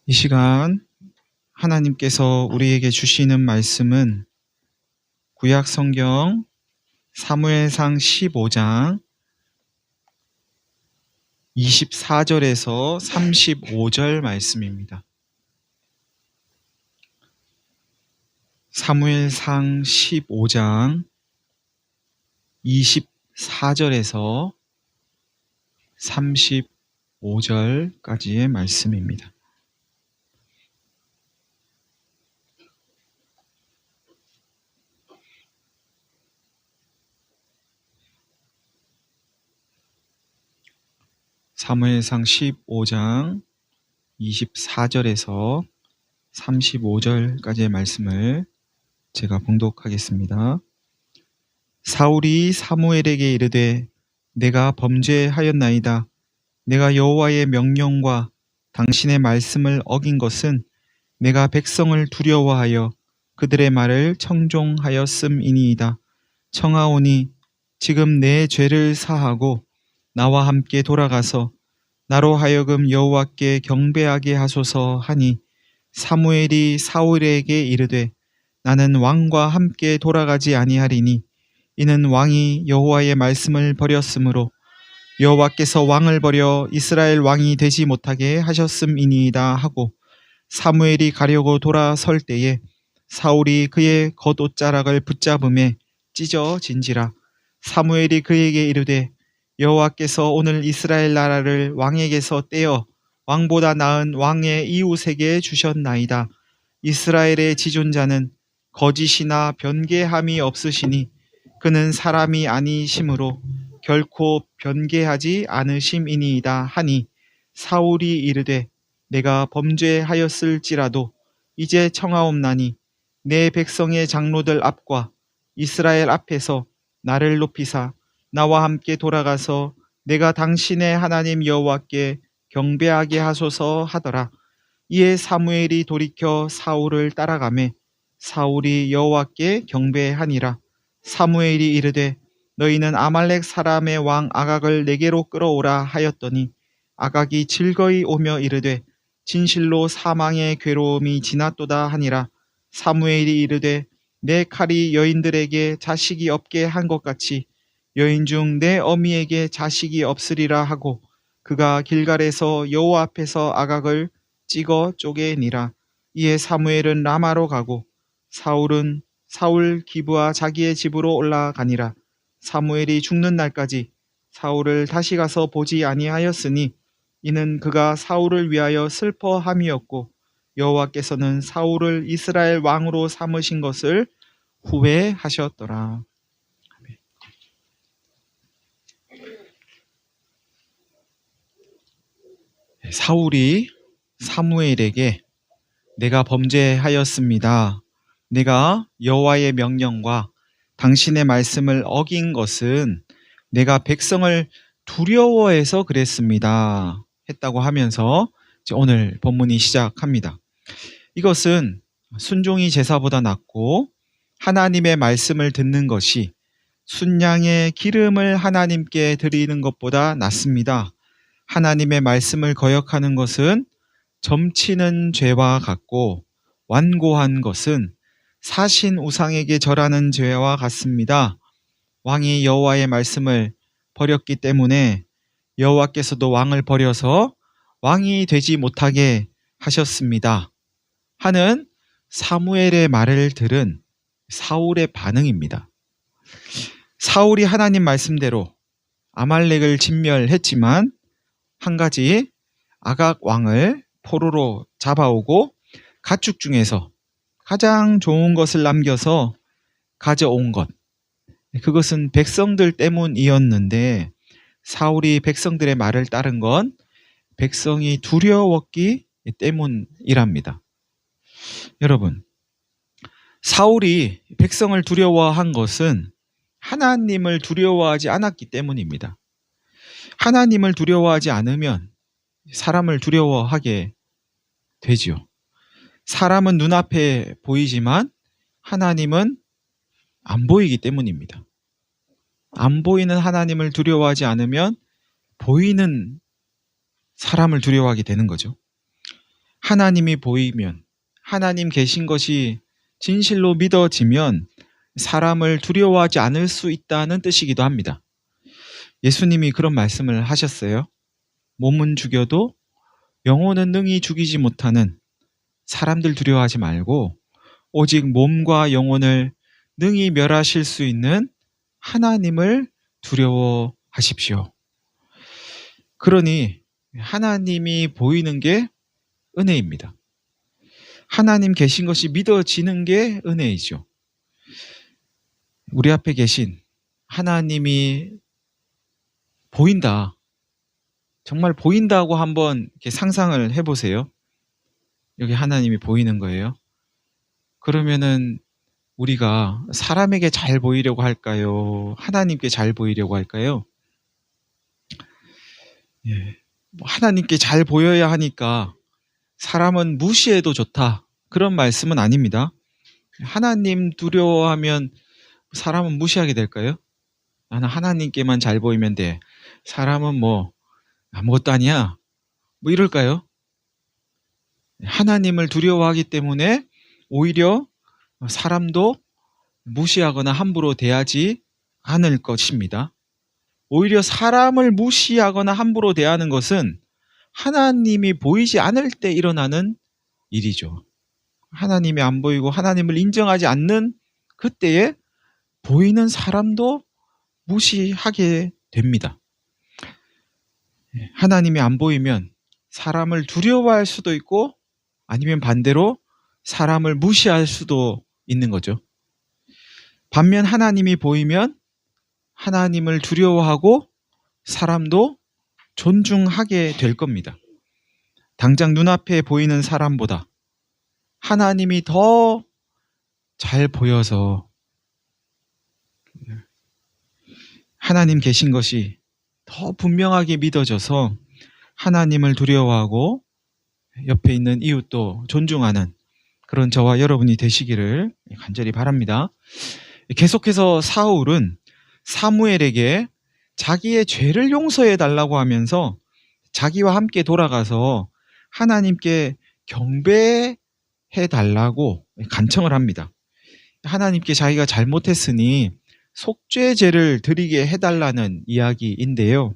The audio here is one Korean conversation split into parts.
이 시간 하나님께서 우리에게 주시는 말씀은 구약 성경 사무엘상 15장 24절에서 35절 말씀입니다. 사무엘상 15장 24절에서 35절까지의 말씀입니다. 사무엘상 15장 24절에서 35절까지의 말씀을 제가 봉독하겠습니다. 사울이 사무엘에게 이르되 내가 범죄하였나이다. 내가 여호와의 명령과 당신의 말씀을 어긴 것은 내가 백성을 두려워하여 그들의 말을 청종하였음이니이다. 청하오니 지금 내 죄를 사하고 나와 함께 돌아가서 나로 하여금 여호와께 경배하게 하소서 하니 사무엘이 사울에게 이르되 나는 왕과 함께 돌아가지 아니하리니 이는 왕이 여호와의 말씀을 버렸으므로 여호와께서 왕을 버려 이스라엘 왕이 되지 못하게 하셨음이니이다 하고 사무엘이 가려고 돌아설 때에 사울이 그의 겉옷자락을 붙잡음에 찢어진지라. 사무엘이 그에게 이르되 여호와께서 오늘 이스라엘 나라를 왕에게서 떼어 왕보다 나은 왕의 이웃에게 주셨나이다. 이스라엘의 지존자는 거짓이나 변개함이 없으시니 그는 사람이 아니심으로 결코 변개하지 않으심이니이다 하니 사울이 이르되 내가 범죄하였을지라도 이제 청하옵나니 내 백성의 장로들 앞과 이스라엘 앞에서 나를 높이사 나와 함께 돌아가서 내가 당신의 하나님 여호와께 경배하게 하소서 하더라. 이에 사무엘이 돌이켜 사울을 따라가매 사울이 여호와께 경배하니라. 사무엘이 이르되 너희는 아말렉 사람의 왕 아각을 내게로 끌어오라 하였더니 아각이 즐거이 오며 이르되 진실로 사망의 괴로움이 지났도다 하니라. 사무엘이 이르되 내 칼이 여인들에게 자식이 없게 한 것 같이 여인 중 내 어미에게 자식이 없으리라 하고 그가 길갈에서 여호와 앞에서 아각을 찍어 쪼개니라. 이에 사무엘은 라마로 가고 사울 기브와 자기의 집으로 올라가니라. 사무엘이 죽는 날까지 사울을 다시 가서 보지 아니하였으니 이는 그가 사울을 위하여 슬퍼함이었고 여호와께서는 사울을 이스라엘 왕으로 삼으신 것을 후회하셨더라. 사울이 사무엘에게 내가 범죄하였습니다. 내가 여호와의 명령과 당신의 말씀을 어긴 것은 내가 백성을 두려워해서 그랬습니다. 했다고 하면서 오늘 본문이 시작합니다. 이것은 순종이 제사보다 낫고 하나님의 말씀을 듣는 것이 순양의 기름을 하나님께 드리는 것보다 낫습니다. 하나님의 말씀을 거역하는 것은 점치는 죄와 같고 완고한 것은 사신 우상에게 절하는 죄와 같습니다. 왕이 여호와의 말씀을 버렸기 때문에 여호와께서도 왕을 버려서 왕이 되지 못하게 하셨습니다. 하는 사무엘의 말을 들은 사울의 반응입니다. 사울이 하나님 말씀대로 아말렉을 진멸했지만 한 가지 아각 왕을 포로로 잡아오고 가축 중에서 가장 좋은 것을 남겨서 가져온 것, 그것은 백성들 때문이었는데 사울이 백성들의 말을 따른 건 백성이 두려웠기 때문이랍니다. 여러분, 사울이 백성을 두려워한 것은 하나님을 두려워하지 않았기 때문입니다. 하나님을 두려워하지 않으면 사람을 두려워하게 되지요. 사람은 눈앞에 보이지만 하나님은 안 보이기 때문입니다. 안 보이는 하나님을 두려워하지 않으면 보이는 사람을 두려워하게 되는 거죠. 하나님이 보이면, 하나님 계신 것이 진실로 믿어지면 사람을 두려워하지 않을 수 있다는 뜻이기도 합니다. 예수님이 그런 말씀을 하셨어요. 몸은 죽여도 영혼은 능히 죽이지 못하는 사람들 두려워하지 말고 오직 몸과 영혼을 능히 멸하실 수 있는 하나님을 두려워하십시오. 그러니 하나님이 보이는 게 은혜입니다. 하나님 계신 것이 믿어지는 게 은혜이죠. 우리 앞에 계신 하나님이 보인다. 정말 보인다고 한번 이렇게 상상을 해보세요. 여기 하나님이 보이는 거예요. 그러면은 우리가 사람에게 잘 보이려고 할까요? 하나님께 잘 보이려고 할까요? 예. 하나님께 잘 보여야 하니까 사람은 무시해도 좋다. 그런 말씀은 아닙니다. 하나님 두려워하면 사람은 무시하게 될까요? 나는 하나님께만 잘 보이면 돼. 사람은 뭐 아무것도 아니야. 뭐 이럴까요? 하나님을 두려워하기 때문에 오히려 사람도 무시하거나 함부로 대하지 않을 것입니다. 오히려 사람을 무시하거나 함부로 대하는 것은 하나님이 보이지 않을 때 일어나는 일이죠. 하나님이 안 보이고 하나님을 인정하지 않는 그때에 보이는 사람도 무시하게 됩니다. 하나님이 안 보이면 사람을 두려워할 수도 있고 아니면 반대로 사람을 무시할 수도 있는 거죠. 반면 하나님이 보이면 하나님을 두려워하고 사람도 존중하게 될 겁니다. 당장 눈앞에 보이는 사람보다 하나님이 더 잘 보여서 하나님 계신 것이 더 분명하게 믿어져서 하나님을 두려워하고 옆에 있는 이웃도 존중하는 그런 저와 여러분이 되시기를 간절히 바랍니다. 계속해서 사울은 사무엘에게 자기의 죄를 용서해 달라고 하면서 자기와 함께 돌아가서 하나님께 경배해 달라고 간청을 합니다. 하나님께 자기가 잘못했으니 속죄제를 드리게 해달라는 이야기인데요.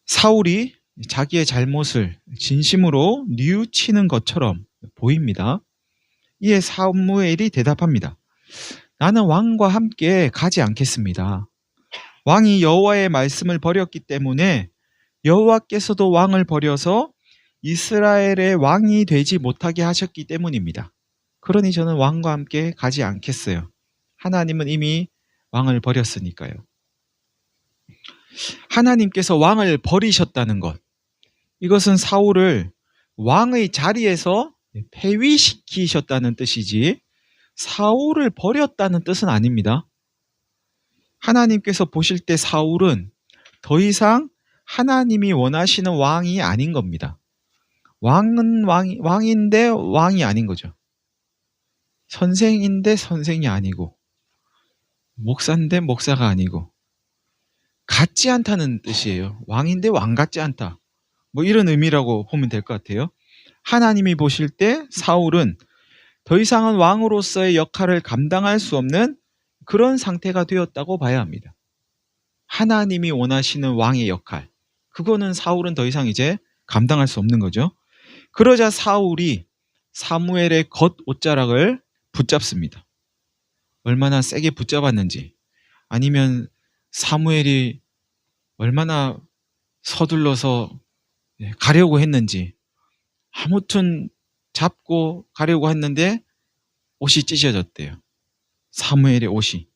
사울이 자기의 잘못을 진심으로 뉘우치는 것처럼 보입니다. 이에 사무엘이 대답합니다. 나는 왕과 함께 가지 않겠습니다. 왕이 여호와의 말씀을 버렸기 때문에 여호와께서도 왕을 버려서 이스라엘의 왕이 되지 못하게 하셨기 때문입니다. 그러니 저는 왕과 함께 가지 않겠어요. 하나님은 이미 왕을 버렸으니까요. 하나님께서 왕을 버리셨다는 것, 이것은 사울을 왕의 자리에서 폐위시키셨다는 뜻이지 사울을 버렸다는 뜻은 아닙니다. 하나님께서 보실 때 사울은 더 이상 하나님이 원하시는 왕이 아닌 겁니다. 왕은 왕인데 왕이 아닌 거죠. 선생인데 선생이 아니고 목사인데 목사가 아니고 같지 않다는 뜻이에요. 왕인데 왕 같지 않다. 뭐 이런 의미라고 보면 될 것 같아요. 하나님이 보실 때 사울은 더 이상은 왕으로서의 역할을 감당할 수 없는 그런 상태가 되었다고 봐야 합니다. 하나님이 원하시는 왕의 역할, 그거는 사울은 더 이상 이제 감당할 수 없는 거죠. 그러자 사울이 사무엘의 겉옷자락을 붙잡습니다. 얼마나 세게 붙잡았는지, 아니면 사무엘이 얼마나 서둘러서 가려고 했는지, 아무튼 잡고 가려고 했는데 옷이 찢어졌대요. 사무엘의 옷이.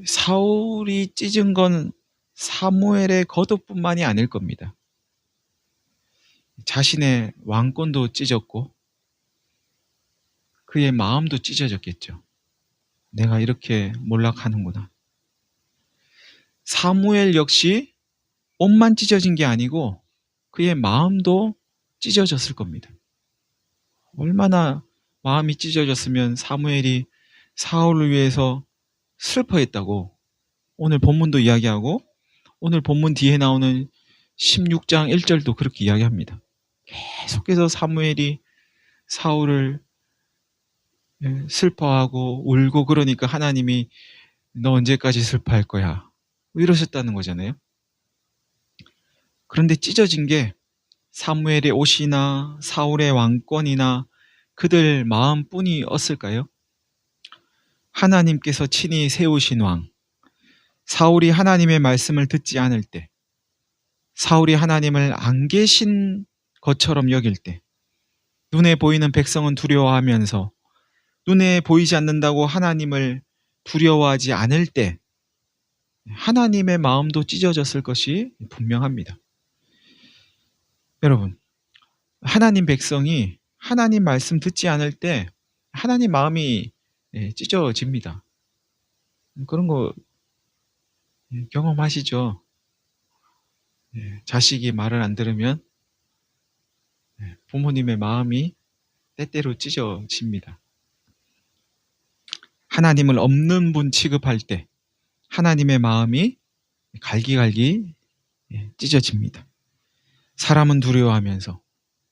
사울이 찢은 건 사무엘의 겉옷뿐만이 아닐 겁니다. 자신의 왕권도 찢었고 그의 마음도 찢어졌겠죠. 내가 이렇게 몰락하는구나. 사무엘 역시 옷만 찢어진 게 아니고 그의 마음도 찢어졌을 겁니다. 얼마나 마음이 찢어졌으면 사무엘이 사울을 위해서 슬퍼했다고 오늘 본문도 이야기하고 오늘 본문 뒤에 나오는 16장 1절도 그렇게 이야기합니다. 계속해서 사무엘이 사울을 슬퍼하고 울고 그러니까 하나님이 너 언제까지 슬퍼할 거야? 뭐 이러셨다는 거잖아요. 그런데 찢어진 게 사무엘의 옷이나 사울의 왕권이나 그들 마음뿐이었을까요? 하나님께서 친히 세우신 왕, 사울이 하나님의 말씀을 듣지 않을 때, 사울이 하나님을 안 계신 것처럼 여길 때, 눈에 보이는 백성은 두려워하면서 눈에 보이지 않는다고 하나님을 두려워하지 않을 때 하나님의 마음도 찢어졌을 것이 분명합니다. 여러분, 하나님 백성이 하나님 말씀 듣지 않을 때 하나님 마음이 찢어집니다. 그런 거 경험하시죠? 자식이 말을 안 들으면 부모님의 마음이 때때로 찢어집니다. 하나님을 없는 분 취급할 때 하나님의 마음이 갈기갈기 찢어집니다. 사람은 두려워하면서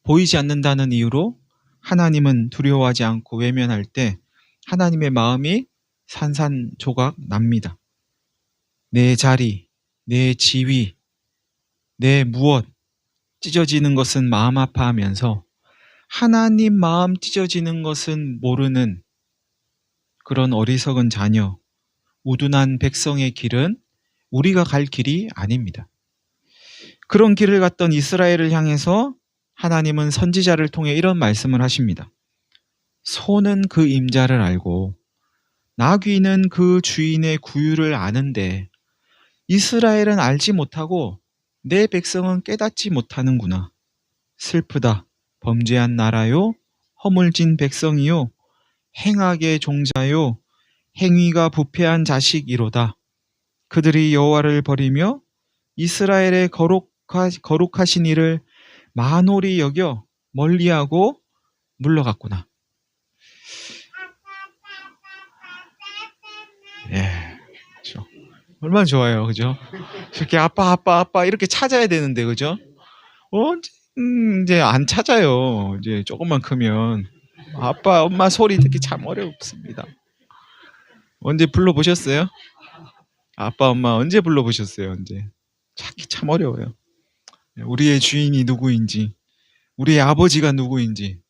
보이지 않는다는 이유로 하나님은 두려워하지 않고 외면할 때 하나님의 마음이 산산조각 납니다. 내 자리, 내 지위, 내 무엇 찢어지는 것은 마음 아파하면서 하나님 마음 찢어지는 것은 모르는 그런 어리석은 자녀, 우둔한 백성의 길은 우리가 갈 길이 아닙니다. 그런 길을 갔던 이스라엘을 향해서 하나님은 선지자를 통해 이런 말씀을 하십니다. 소는 그 임자를 알고 나귀는 그 주인의 구유를 아는데 이스라엘은 알지 못하고 내 백성은 깨닫지 못하는구나. 슬프다. 범죄한 나라요. 허물진 백성이요. 행악의 종자요. 행위가 부패한 자식이로다. 그들이 여호와를 버리며 이스라엘의 거룩하신 이를 만홀히 여겨 멀리하고 물러갔구나. 그렇죠. 얼마나 좋아요, 그죠? 이렇게 아빠 이렇게 찾아야 되는데, 그죠? 이제 안 찾아요. 이제 조금만 크면 아빠, 엄마 소리 듣기 참 어렵습니다. 언제 불러보셨어요? 아빠, 엄마 언제 불러보셨어요? 언제? 찾기 참 어려워요. 우리의 주인이 누구인지, 우리의 아버지가 누구인지,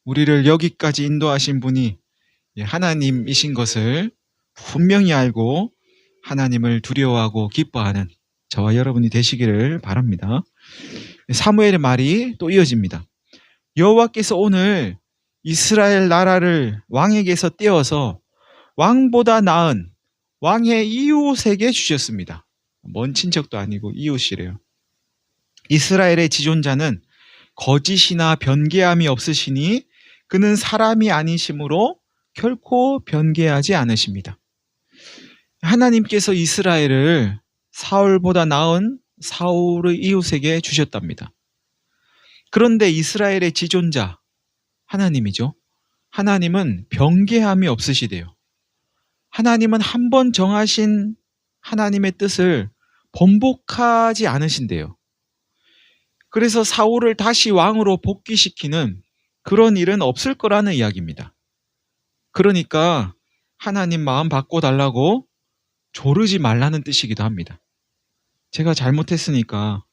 우리를 여기까지 인도하신 분이 하나님이신 것을 분명히 알고 하나님을 두려워하고 기뻐하는 저와 여러분이 되시기를 바랍니다. 사무엘의 말이 또 이어집니다. 여호와께서 오늘 이스라엘 나라를 왕에게서 떼어서 왕보다 나은 왕의 이웃에게 주셨습니다. 먼 친척도 아니고 이웃이래요. 이스라엘의 지존자는 거짓이나 변개함이 없으시니 그는 사람이 아니시므로 결코 변개하지 않으십니다. 하나님께서 이스라엘을 사울보다 나은 사울의 이웃에게 주셨답니다. 그런데 이스라엘의 지존자 하나님이죠. 하나님은 변개함이 없으시대요. 하나님은 한 번 정하신 하나님의 뜻을 번복하지 않으신대요. 그래서 사울을 다시 왕으로 복귀시키는 그런 일은 없을 거라는 이야기입니다. 그러니까 하나님 마음 바꿔달라고 조르지 말라는 뜻이기도 합니다. 제가 잘못했으니까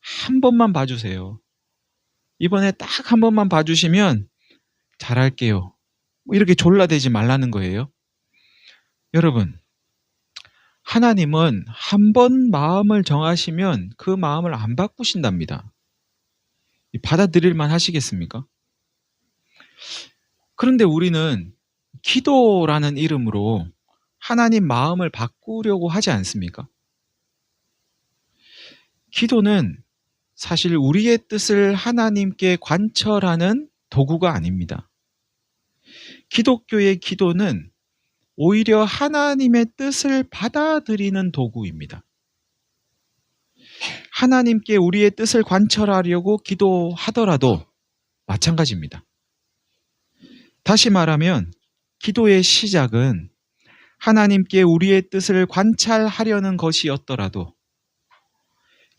한 번만 봐주세요. 이번에 딱 한 번만 봐주시면 잘할게요. 이렇게 졸라대지 말라는 거예요. 여러분, 하나님은 한 번 마음을 정하시면 그 마음을 안 바꾸신답니다. 받아들일만 하시겠습니까? 그런데 우리는 기도라는 이름으로 하나님 마음을 바꾸려고 하지 않습니까? 기도는 사실 우리의 뜻을 하나님께 관철하는 도구가 아닙니다. 기독교의 기도는 오히려 하나님의 뜻을 받아들이는 도구입니다. 하나님께 우리의 뜻을 관철하려고 기도하더라도 마찬가지입니다. 다시 말하면 기도의 시작은 하나님께 우리의 뜻을 관찰하려는 것이었더라도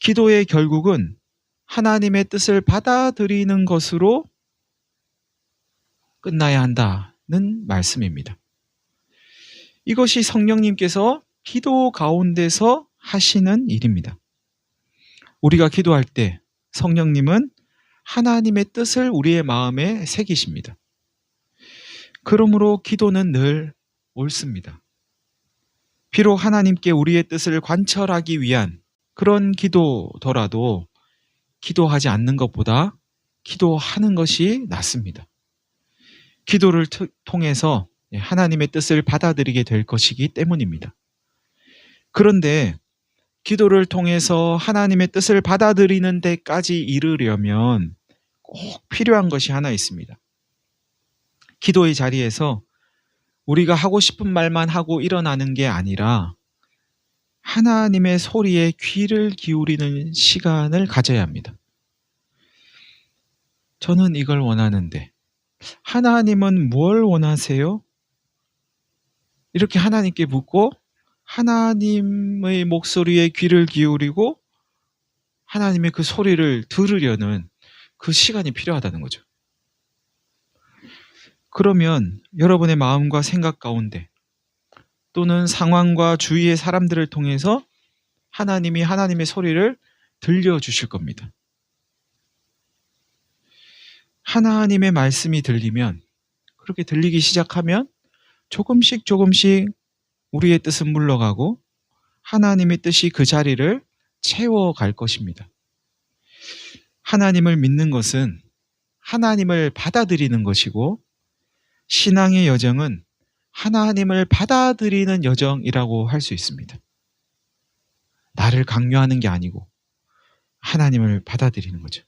기도의 결국은 하나님의 뜻을 받아들이는 것으로 끝나야 한다는 말씀입니다. 이것이 성령님께서 기도 가운데서 하시는 일입니다. 우리가 기도할 때 성령님은 하나님의 뜻을 우리의 마음에 새기십니다. 그러므로 기도는 늘 옳습니다. 비록 하나님께 우리의 뜻을 관철하기 위한 그런 기도더라도 기도하지 않는 것보다 기도하는 것이 낫습니다. 기도를 통해서 하나님의 뜻을 받아들이게 될 것이기 때문입니다. 그런데 기도를 통해서 하나님의 뜻을 받아들이는 데까지 이르려면 꼭 필요한 것이 하나 있습니다. 기도의 자리에서 우리가 하고 싶은 말만 하고 일어나는 게 아니라 하나님의 소리에 귀를 기울이는 시간을 가져야 합니다. 저는 이걸 원하는데 하나님은 뭘 원하세요? 이렇게 하나님께 묻고 하나님의 목소리에 귀를 기울이고 하나님의 그 소리를 들으려는 그 시간이 필요하다는 거죠. 그러면 여러분의 마음과 생각 가운데 또는 상황과 주위의 사람들을 통해서 하나님이 하나님의 소리를 들려주실 겁니다. 하나님의 말씀이 들리면, 그렇게 들리기 시작하면 조금씩 우리의 뜻은 물러가고 하나님의 뜻이 그 자리를 채워갈 것입니다. 하나님을 믿는 것은 하나님을 받아들이는 것이고 신앙의 여정은 하나님을 받아들이는 여정이라고 할 수 있습니다. 나를 강요하는 게 아니고 하나님을 받아들이는 거죠.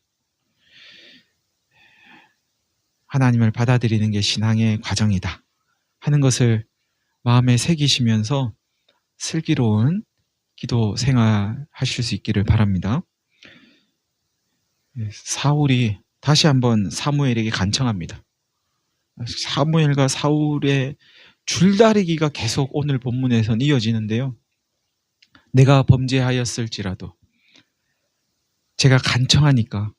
하나님을 받아들이는 게 신앙의 과정이다 하는 것을 마음에 새기시면서 슬기로운 기도 생활 하실 수 있기를 바랍니다. 사울이 다시 한번 사무엘에게 간청합니다. 사무엘과 사울의 줄다리기가 계속 오늘 본문에선 이어지는데요. 내가 범죄하였을지라도 제가 간청하니까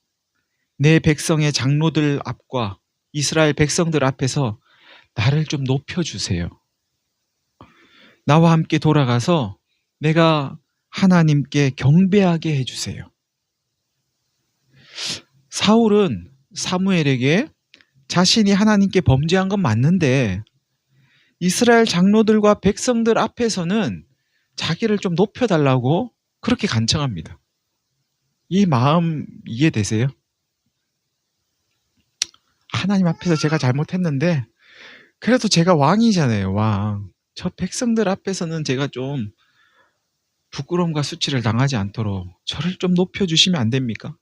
내 백성의 장로들 앞과 이스라엘 백성들 앞에서 나를 좀 높여주세요. 나와 함께 돌아가서 내가 하나님께 경배하게 해주세요. 사울은 사무엘에게 자신이 하나님께 범죄한 건 맞는데 이스라엘 장로들과 백성들 앞에서는 자기를 좀 높여달라고 그렇게 간청합니다. 이 마음 이해되세요? 하나님 앞에서 제가 잘못했는데 그래도 제가 왕이잖아요, 왕. 저 백성들 앞에서는 제가 좀 부끄러움과 수치를 당하지 않도록 저를 좀 높여주시면 안 됩니까?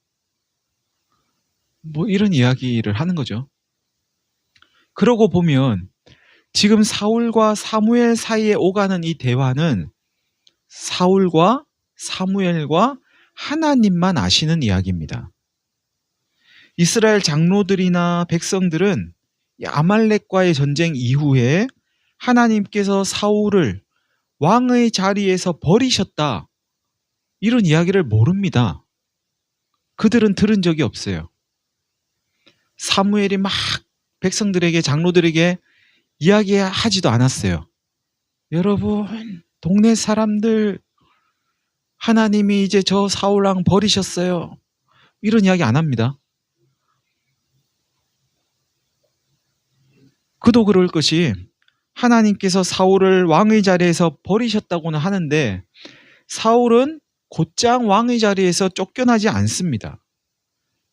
뭐 이런 이야기를 하는 거죠. 그러고 보면 지금 사울과 사무엘 사이에 오가는 이 대화는 사울과 사무엘과 하나님만 아시는 이야기입니다. 이스라엘 장로들이나 백성들은 아말렉과의 전쟁 이후에 하나님께서 사울을 왕의 자리에서 버리셨다, 이런 이야기를 모릅니다. 그들은 들은 적이 없어요. 사무엘이 막 백성들에게, 장로들에게 이야기하지도 않았어요. 여러분, 동네 사람들, 하나님이 이제 저 사울왕 버리셨어요, 이런 이야기 안 합니다. 그도 그럴 것이 하나님께서 사울을 왕의 자리에서 버리셨다고는 하는데 사울은 곧장 왕의 자리에서 쫓겨나지 않습니다.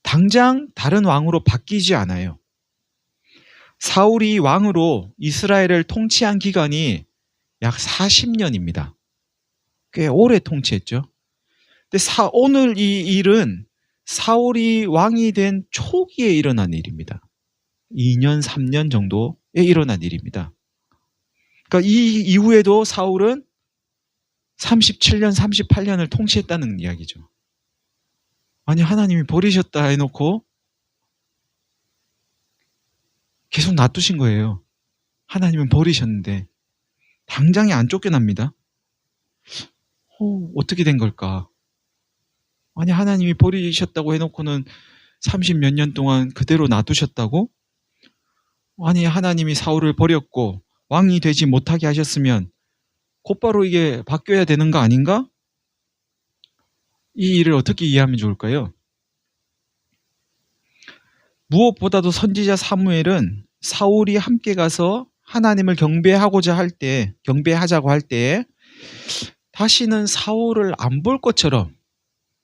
당장 다른 왕으로 바뀌지 않아요. 사울이 왕으로 이스라엘을 통치한 기간이 약 40년입니다. 꽤 오래 통치했죠. 근데 오늘 이 일은 사울이 왕이 된 초기에 일어난 일입니다. 2년, 3년 정도에 일어난 일입니다. 그러니까 이 이후에도 사울은 37년, 38년을 통치했다는 이야기죠. 아니, 하나님이 버리셨다 해놓고 계속 놔두신 거예요. 하나님은 버리셨는데 당장에 안 쫓겨납니다. 어떻게 된 걸까? 아니 하나님이 버리셨다고 해놓고는 30 몇 년 동안 그대로 놔두셨다고? 아니 하나님이 사울을 버렸고 왕이 되지 못하게 하셨으면 곧바로 이게 바뀌어야 되는 거 아닌가? 이 일을 어떻게 이해하면 좋을까요? 무엇보다도 선지자 사무엘은 사울이 함께 가서 하나님을 경배하자고 할 때에 다시는 사울을 안 볼 것처럼,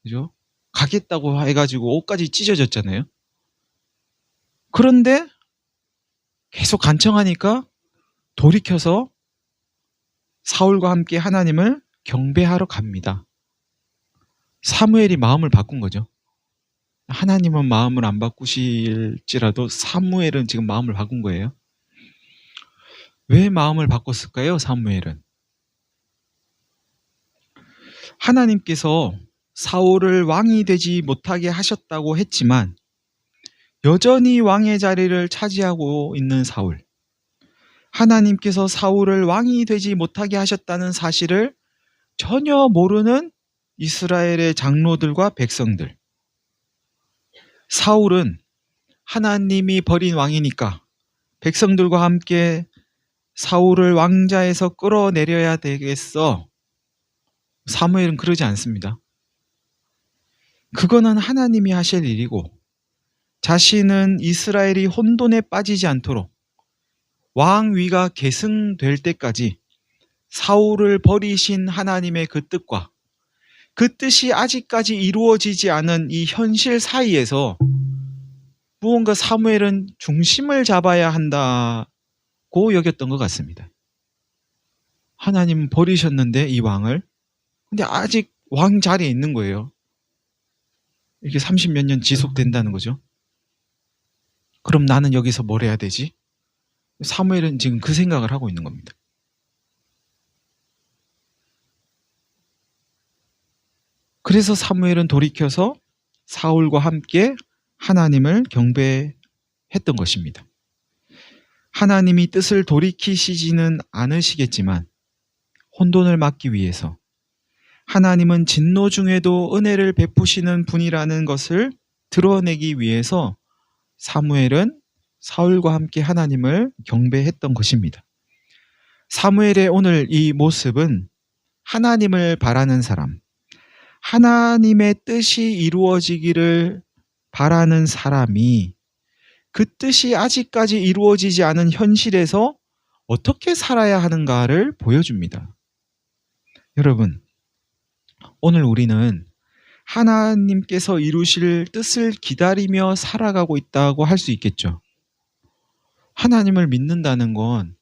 그죠? 가겠다고 해가지고 옷까지 찢어졌잖아요. 그런데 계속 간청하니까 돌이켜서 사울과 함께 하나님을 경배하러 갑니다. 사무엘이 마음을 바꾼 거죠. 하나님은 마음을 안 바꾸실지라도 사무엘은 지금 마음을 바꾼 거예요. 왜 마음을 바꿨을까요? 사무엘은 하나님께서 사울을 왕이 되지 못하게 하셨다고 했지만 여전히 왕의 자리를 차지하고 있는 사울, 하나님께서 사울을 왕이 되지 못하게 하셨다는 사실을 전혀 모르는 이스라엘의 장로들과 백성들. 사울은 하나님이 버린 왕이니까 백성들과 함께 사울을 왕자에서 끌어내려야 되겠어. 사무엘은 그러지 않습니다. 그거는 하나님이 하실 일이고 자신은 이스라엘이 혼돈에 빠지지 않도록 왕위가 계승될 때까지 사울을 버리신 하나님의 그 뜻과 그 뜻이 아직까지 이루어지지 않은 이 현실 사이에서 무언가 사무엘은 중심을 잡아야 한다고 여겼던 것 같습니다. 하나님은 버리셨는데 이 왕을, 근데 아직 왕 자리에 있는 거예요. 이게 30 몇 년 지속된다는 거죠. 그럼 나는 여기서 뭘 해야 되지? 사무엘은 지금 그 생각을 하고 있는 겁니다. 그래서 사무엘은 돌이켜서 사울과 함께 하나님을 경배했던 것입니다. 하나님이 뜻을 돌이키시지는 않으시겠지만 혼돈을 막기 위해서 하나님은 진노 중에도 은혜를 베푸시는 분이라는 것을 드러내기 위해서 사무엘은 사울과 함께 하나님을 경배했던 것입니다. 사무엘의 오늘 이 모습은 하나님을 바라는 사람, 하나님의 뜻이 이루어지기를 바라는 사람이 그 뜻이 아직까지 이루어지지 않은 현실에서 어떻게 살아야 하는가를 보여줍니다. 여러분, 오늘 우리는 하나님께서 이루실 뜻을 기다리며 살아가고 있다고 할 수 있겠죠. 하나님을 믿는다는 건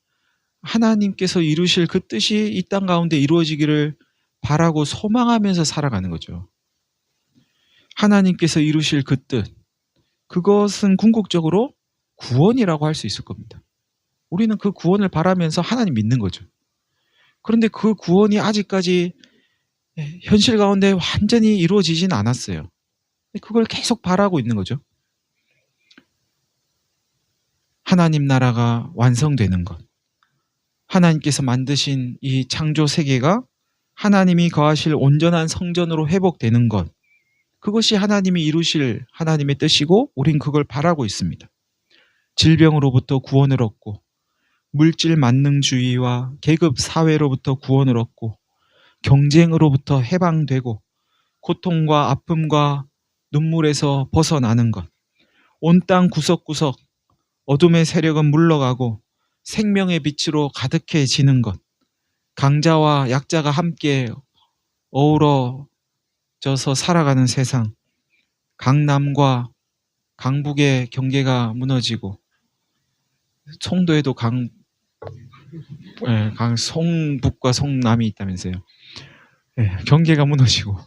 하나님께서 이루실 그 뜻이 이 땅 가운데 이루어지기를 바라고 소망하면서 살아가는 거죠. 하나님께서 이루실 그 뜻, 그것은 궁극적으로 구원이라고 할 수 있을 겁니다. 우리는 그 구원을 바라면서 하나님 믿는 거죠. 그런데 그 구원이 아직까지 현실 가운데 완전히 이루어지진 않았어요. 그걸 계속 바라고 있는 거죠. 하나님 나라가 완성되는 것, 하나님께서 만드신 이 창조 세계가 하나님이 거하실 온전한 성전으로 회복되는 것, 그것이 하나님이 이루실 하나님의 뜻이고 우린 그걸 바라고 있습니다. 질병으로부터 구원을 얻고 물질 만능주의와 계급 사회로부터 구원을 얻고 경쟁으로부터 해방되고 고통과 아픔과 눈물에서 벗어나는 것, 온 땅 구석구석 어둠의 세력은 물러가고 생명의 빛으로 가득해지는 것, 강자와 약자가 함께 어우러져서 살아가는 세상, 강남과 강북의 경계가 무너지고 송도에도 송북과 송남이 있다면서요. 경계가 무너지고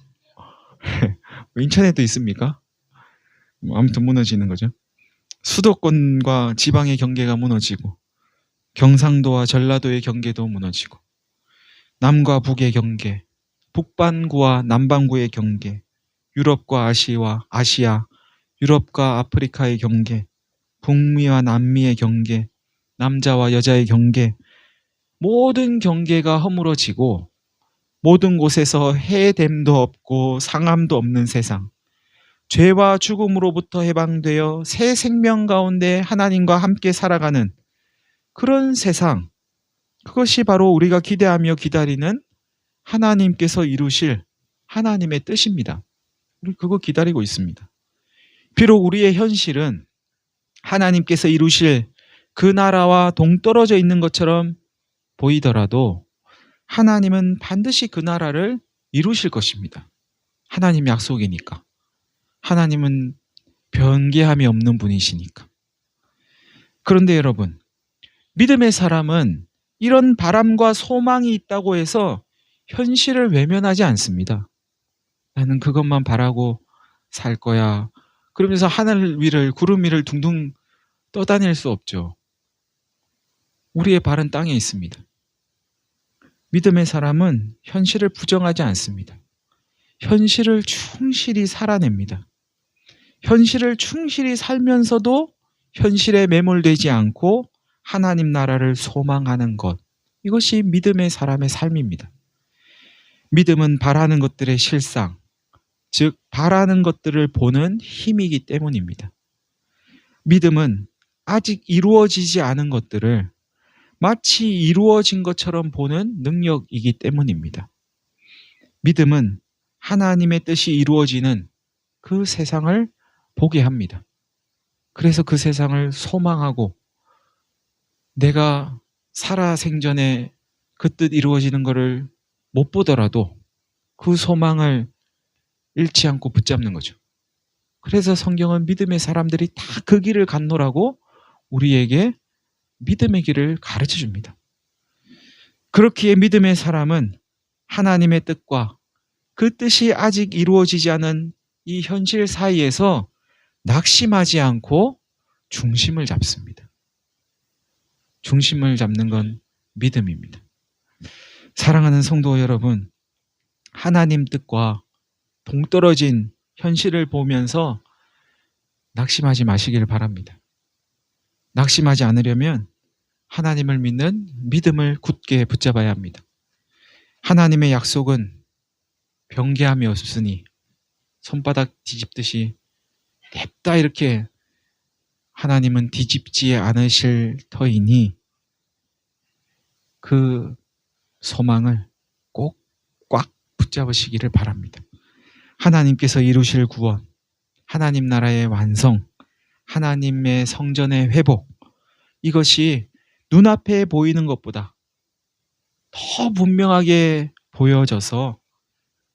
인천에도 있습니까? 아무튼 무너지는 거죠. 수도권과 지방의 경계가 무너지고 경상도와 전라도의 경계도 무너지고 남과 북의 경계, 북반구와 남반구의 경계, 유럽과 아시아, 유럽과 아프리카의 경계, 북미와 남미의 경계, 남자와 여자의 경계, 모든 경계가 허물어지고 모든 곳에서 해됨도 없고 상함도 없는 세상, 죄와 죽음으로부터 해방되어 새 생명 가운데 하나님과 함께 살아가는 그런 세상, 그것이 바로 우리가 기대하며 기다리는 하나님께서 이루실 하나님의 뜻입니다. 우리 그거 기다리고 있습니다. 비록 우리의 현실은 하나님께서 이루실 그 나라와 동떨어져 있는 것처럼 보이더라도 하나님은 반드시 그 나라를 이루실 것입니다. 하나님 약속이니까. 하나님은 변개함이 없는 분이시니까. 그런데 여러분, 믿음의 사람은 이런 바람과 소망이 있다고 해서 현실을 외면하지 않습니다. 나는 그것만 바라고 살 거야. 그러면서 하늘 위를, 구름 위를 둥둥 떠다닐 수 없죠. 우리의 발은 땅에 있습니다. 믿음의 사람은 현실을 부정하지 않습니다. 현실을 충실히 살아냅니다. 현실을 충실히 살면서도 현실에 매몰되지 않고 하나님 나라를 소망하는 것, 이것이 믿음의 사람의 삶입니다. 믿음은 바라는 것들의 실상, 즉 바라는 것들을 보는 힘이기 때문입니다. 믿음은 아직 이루어지지 않은 것들을 마치 이루어진 것처럼 보는 능력이기 때문입니다. 믿음은 하나님의 뜻이 이루어지는 그 세상을 보게 합니다. 그래서 그 세상을 소망하고 내가 살아 생전에 그 뜻 이루어지는 것을 못 보더라도 그 소망을 잃지 않고 붙잡는 거죠. 그래서 성경은 믿음의 사람들이 다 그 길을 갔노라고 우리에게 믿음의 길을 가르쳐 줍니다. 그렇기에 믿음의 사람은 하나님의 뜻과 그 뜻이 아직 이루어지지 않은 이 현실 사이에서 낙심하지 않고 중심을 잡습니다. 중심을 잡는 건 믿음입니다. 사랑하는 성도 여러분, 하나님 뜻과 동떨어진 현실을 보면서 낙심하지 마시길 바랍니다. 낙심하지 않으려면 하나님을 믿는 믿음을 굳게 붙잡아야 합니다. 하나님의 약속은 변개함이 없으니 손바닥 뒤집듯이 냅다 이렇게 하나님은 뒤집지 않으실 터이니 그 소망을 꼭 꽉 붙잡으시기를 바랍니다. 하나님께서 이루실 구원, 하나님 나라의 완성, 하나님의 성전의 회복, 이것이 눈앞에 보이는 것보다 더 분명하게 보여져서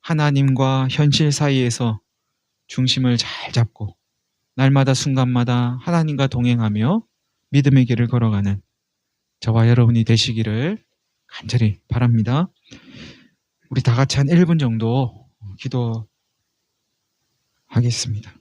하나님과 현실 사이에서 중심을 잘 잡고 날마다 순간마다 하나님과 동행하며 믿음의 길을 걸어가는 저와 여러분이 되시기를 간절히 바랍니다. 우리 다 같이 한 1분 정도 기도하겠습니다.